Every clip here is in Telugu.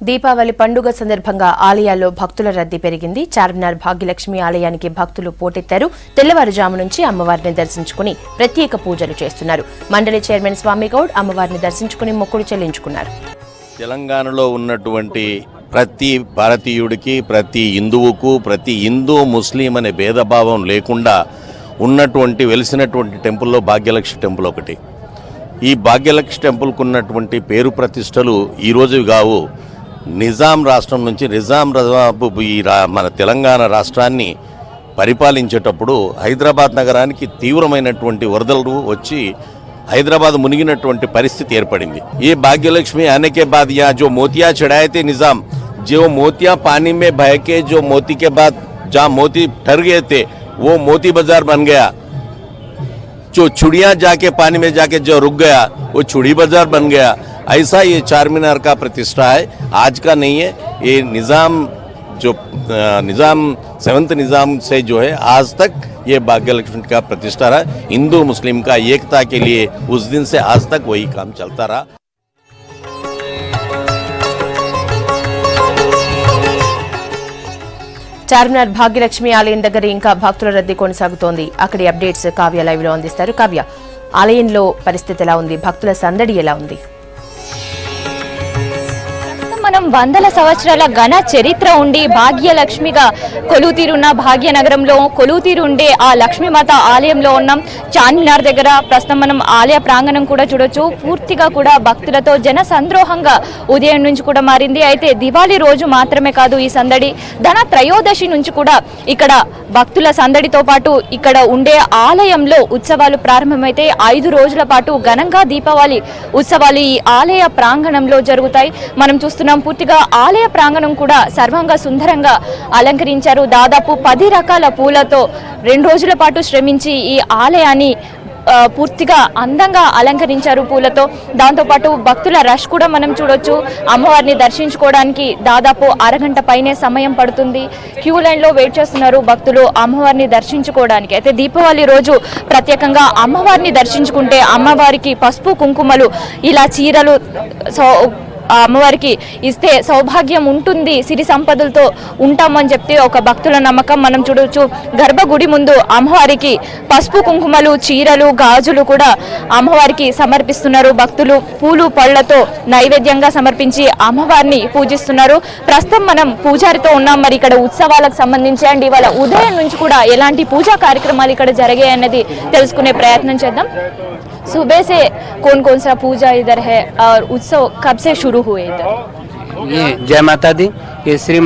దీపావళి పండుగ సందర్భంగా ఆలయాల్లో భక్తుల రద్దీ పెరిగింది. చార్మినార్ భాగ్యలక్ష్మి ఆలయానికి భక్తులు పోటెత్తారు. తెల్లవారుజాము నుంచి అమ్మవారిని దర్శించుకుని ప్రత్యేక పూజలు చేస్తున్నారు. మండలి చైర్మన్ స్వామి గౌడ్ అమ్మవారిని దర్శించుకుని మొక్కులు చెల్లించుకున్నారు. తెలంగాణలో ఉన్నటువంటి ప్రతి భారతీయుడికి, ప్రతి హిందువుకు, ప్రతి హిందూ ముస్లిం అనే భేదభావం లేకుండా ఉన్నటువంటి వెలిసినటువంటి టెంపుల్లో భాగ్యలక్ష్మి టెంపుల్ ఒకటి. ఈ భాగ్యలక్ష్మి టెంపుల్కు ఉన్నటువంటి పేరు ప్రతిష్టలు ఈరోజు కావు. నిజాం రాష్ట్రం నుంచి మన తెలంగాణ రాష్ట్రాన్ని పరిపాలించేటప్పుడు హైదరాబాద్ నగరానికి తీవ్రమైనటువంటి వరదలు వచ్చి हैदराबाद मुनिगिनటువంటి పరిస్థితి ఏర్పడింది. ये भाग्यलक्ष्मी आने के बाद यहाँ जो मोतिया चढ़ाए थे निजाम, जो मोतिया पानी में बह के जो मोती के बाद जहाँ मोती ठहर गए थे वो मोती बाजार बन गया. जो चुड़िया जाके पानी में जाके जो रुक गया वो चुड़ी बाजार बन गया. ऐसा ये चारमीनार का प्रतिष्ठा है, आज का नहीं है. ये निजाम 7th निजाम से जो है आज तक ये भाग्यलक्ष्मी का प्रतिष्ठा रहा. हिंदू मुस्लिम का एकता के लिए उस दिन से आज तक वही काम चलता रहा. చార్మినార్ భాగ్యలక్ష్మి ఆలయం దగ్గర ఇంకా భక్తుల రద్దీ కొనసాగుతోంది. అక్కడి అప్డేట్స్ కావ్య లైవ్ లో అందిస్తారు. కావ్య, ఆలయంలో పరిస్థితి ఎలా ఉంది? భక్తుల సందడి ఎలా ఉంది? మనం వందల సంవత్సరాల ఘన చరిత్ర ఉండి భాగ్యలక్ష్మిగా కొలువుతీరున్న భాగ్యనగరంలో కొలువుతీరుండే ఆ లక్ష్మీమాత ఆలయంలో ఉన్నాం. చార్మినార్ దగ్గర ప్రస్తుతం మనం ఆలయ ప్రాంగణం కూడా చూడొచ్చు. పూర్తిగా కూడా భక్తులతో జన సంద్రోహంగా ఉదయం నుంచి కూడా మారింది. అయితే దివాళీ రోజు మాత్రమే కాదు ఈ సందడి, ధన త్రయోదశి నుంచి కూడా ఇక్కడ భక్తుల సందడితో పాటు ఇక్కడ ఉండే ఆలయంలో ఉత్సవాలు ప్రారంభమైతే 5 రోజుల పాటు ఘనంగా దీపావళి ఉత్సవాలు ఈ ఆలయ ప్రాంగణంలో జరుగుతాయి. మనం చూస్తున్నాం పూర్తిగా ఆలయ ప్రాంగణం కూడా సర్వంగా సుందరంగా అలంకరించారు. దాదాపు 10 రకాల పూలతో 2 రోజుల పాటు శ్రమించి ఈ ఆలయాన్ని పూర్తిగా అందంగా అలంకరించారు పూలతో. దాంతోపాటు భక్తుల రష్ కూడా మనం చూడొచ్చు. అమ్మవారిని దర్శించుకోవడానికి దాదాపు అరగంట పైనే సమయం పడుతుంది. క్యూ లైన్లో వెయిట్ చేస్తున్నారు భక్తులు అమ్మవారిని దర్శించుకోవడానికి. అయితే దీపావళి రోజు ప్రత్యేకంగా అమ్మవారిని దర్శించుకుంటే అమ్మవారికి పసుపు కుంకుమలు ఇలా చీరలు అమ్మవారికి ఇస్తే సౌభాగ్యం ఉంటుంది, సిరి సంపదలతో ఉంటామని చెప్తే ఒక భక్తుల నమ్మకం. మనం చూడవచ్చు గర్భగుడి ముందు అమ్మవారికి పసుపు కుంకుమలు, చీరలు, గాజులు కూడా అమ్మవారికి సమర్పిస్తున్నారు భక్తులు. పూలు పళ్లతో నైవేద్యంగా సమర్పించి అమ్మవారిని పూజిస్తున్నారు. ప్రస్తుతం మనం పూజారితో ఉన్నాం. మరి ఇక్కడ ఉత్సవాలకు సంబంధించి అండ్ ఇవాళ ఉదయం నుంచి కూడా ఎలాంటి పూజా కార్యక్రమాలు ఇక్కడ జరిగాయన్నది తెలుసుకునే ప్రయత్నం చేద్దాం. सुबह से कौन कौन सा पूजा इधर है और उत्सव कब से शुरू हुए इधर? ये जय माता दी, ये श्री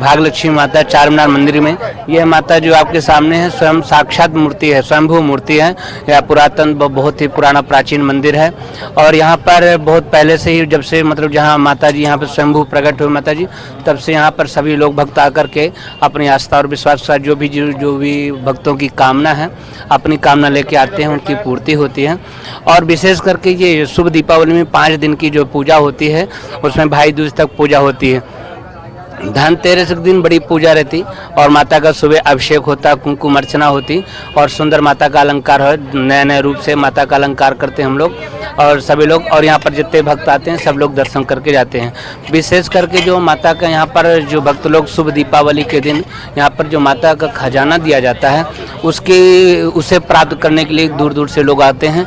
भाग्यलक्ष्मी माता चारमीनार मंदिर में यह माता जो आपके सामने है स्वयं साक्षात मूर्ति है, स्वयंभू मूर्ति है. यह पुरातन बहुत ही पुराना प्राचीन मंदिर है और यहाँ पर बहुत पहले से ही जब से मतलब जहाँ माता जी यहाँ पर स्वयंभू प्रकट हुए माता जी, तब से यहाँ पर सभी लोग भक्त आकर के अपनी आस्था और विश्वास के साथ जो भी भक्तों की कामना है अपनी कामना लेके आते हैं, उनकी पूर्ति होती है. और विशेष करके ये शुभ दीपावली में 5 दिन की जो पूजा होती है उसमें भाई दूज तक पूजा होती है. धनतेरस के दिन बड़ी पूजा रहती और माता का सुबह अभिषेक होता, कुमकुम अर्चना होती और सुंदर माता का अलंकार है. नए नए रूप से माता का अलंकार करते हैं हम लोग और सभी लोग, और यहाँ पर जितने भक्त आते हैं सब लोग दर्शन करके जाते हैं. विशेष करके जो माता का यहाँ पर जो भक्त लोग शुभ दीपावली के दिन यहाँ पर जो माता का खजाना दिया जाता है उसे प्राप्त करने के लिए दूर दूर से लोग आते हैं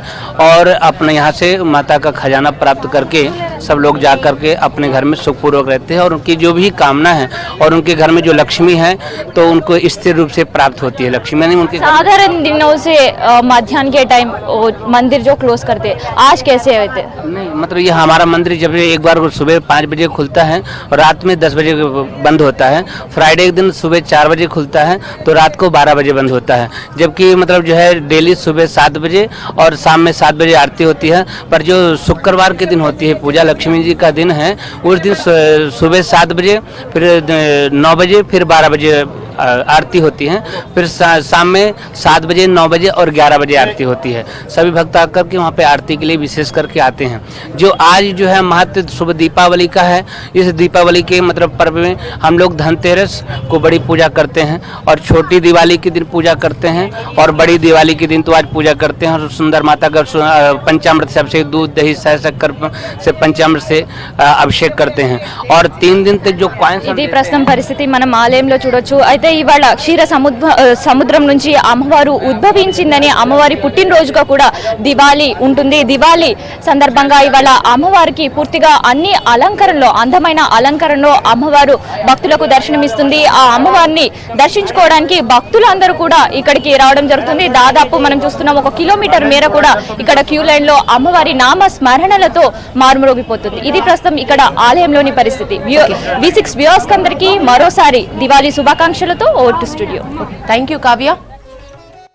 और अपने यहाँ से माता का खजाना प्राप्त करके सब लोग जा करके अपने घर में सुखपूर्वक रहते हैं और उनकी जो भी कामना है और उनके घर में जो लक्ष्मी है तो उनको स्थिर रूप से प्राप्त होती है. लक्ष्मी नहीं उनके साधारण दिनों से मध्याह्न के टाइम मंदिर जो क्लोज करते आज कैसे होते? नहीं मतलब ये हमारा मंदिर जब एक बार सुबह 5 बजे खुलता है और रात में 10 बजे बंद होता है. फ्राइडे के दिन सुबह 4 बजे खुलता है तो रात को 12 बजे बंद होता है. जबकि मतलब जो है डेली सुबह 7 बजे और शाम में 7 बजे आरती होती है. पर जो शुक्रवार के दिन होती है पूजा लक्ष्मी जी का दिन है, उस दिन सुबह 7 बजे फिर 9 बजे फिर 12 बजे आरती होती है, फिर शाम में 7 बजे, 9 बजे और 11 बजे आरती होती है। सभी भक्त आकर के वहाँ पे आरती के लिए विशेष करके आते हैं। जो आज जो है महत्व शुभ दीपावली का है, इस दीपावली के मतलब पर्व में हम लोग धनतेरस को बड़ी पूजा करते हैं और छोटी दिवाली के दिन पूजा करते हैं और बड़ी दिवाली के दिन तो आज पूजा करते हैं और सुंदर माता का पंचामृत से अभिषेक, दूध दही सहर शक्कर से पंचामृत से अभिषेक करते हैं और 3 दिन तक जो कॉइन्स ఇది ప్రస్తుతం పరిస్థితి మనం ఆలయంలో చూడొచ్చు. అయితే ఇవాళ క్షీర సముద్రం నుంచి అమ్మవారు ఉద్భవించిందని, అమ్మవారి పుట్టినరోజుగా కూడా దివాళీ ఉంటుంది. దివాళీ సందర్భంగా ఇవాళ అమ్మవారికి పూర్తిగా అన్ని అలంకరణలో, అందమైన అలంకరణలో అమ్మవారు భక్తులకు దర్శనమిస్తుంది. ఆ అమ్మవారిని దర్శించుకోవడానికి భక్తులందరూ కూడా ఇక్కడికి రావడం జరుగుతుంది. దాదాపు మనం చూస్తున్నాం 1 కిలోమీటర్ మేర కూడా ఇక్కడ క్యూ లైన్ లో అమ్మవారి నామ స్మరణలతో మారుమ్రోగిపోతుంది. ఇది ప్రస్తుతం ఇక్కడ ఆలయంలోని పరిస్థితి. V6 వ్యూవర్స్ అందరికీ మరోసారి దివాళీ శుభాకాంక్షలతో over to studio. Thank you Kavya.